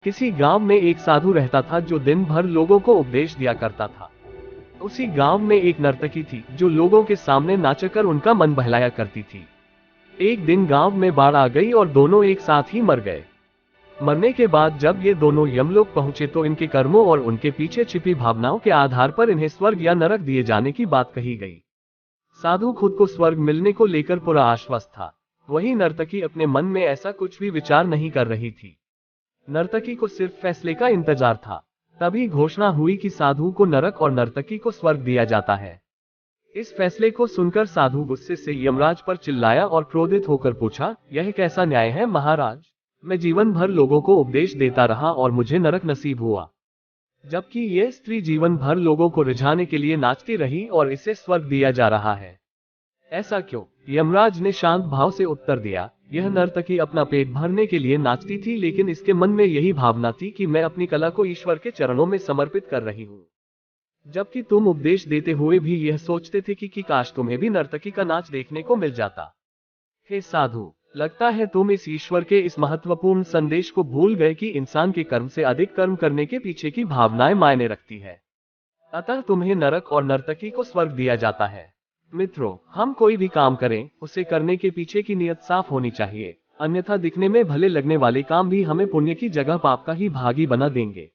किसी गांव में एक साधु रहता था जो दिन भर लोगों को उपदेश दिया करता था। उसी गांव में एक नर्तकी थी जो लोगों के सामने नाचकर उनका मन बहलाया करती थी। एक दिन गांव में बाढ़ आ गई और दोनों एक साथ ही मर गए। मरने के बाद जब ये दोनों यमलोक पहुंचे तो इनके कर्मों और उनके पीछे छिपी भावनाओं के आधार पर इन्हें स्वर्ग या नरक दिए जाने की बात कही गई। साधु खुद को स्वर्ग मिलने को लेकर पूरा आश्वस्त था। वही नर्तकी अपने मन में ऐसा कुछ भी विचार नहीं कर रही थी। नर्तकी को सिर्फ फैसले का इंतजार था। तभी घोषणा हुई कि साधु को नरक और नर्तकी को स्वर्ग दिया जाता है। इस फैसले को सुनकर साधु गुस्से से यमराज पर चिल्लाया और क्रोधित होकर पूछा, यह कैसा न्याय है महाराज? मैं जीवन भर लोगों को उपदेश देता रहा और मुझे नरक नसीब हुआ, जबकि यह स्त्री जीवन भर लोगों को रिझाने के लिए नाचती रही और इसे स्वर्ग दिया जा रहा है। ऐसा क्यों? यमराज ने शांत भाव से उत्तर दिया, यह नर्तकी अपना पेट भरने के लिए नाचती थी, लेकिन इसके मन में यही भावना थी कि मैं अपनी कला को ईश्वर के चरणों में समर्पित कर रही हूँ। जबकि तुम उपदेश देते हुए भी यह सोचते थे कि काश तुम्हें भी नर्तकी का नाच देखने को मिल जाता। हे साधु, लगता है तुम इस ईश्वर के इस महत्वपूर्ण संदेश को भूल गए कि इंसान के कर्म से अधिक कर्म करने के पीछे की भावनाएं मायने रखती है। अतः तुम्हें नरक और नर्तकी को स्वर्ग दिया जाता है। मित्रों, हम कोई भी काम करें, उसे करने के पीछे की नीयत साफ होनी चाहिए, अन्यथा दिखने में भले लगने वाले काम भी हमें पुण्य की जगह पाप का ही भागी बना देंगे।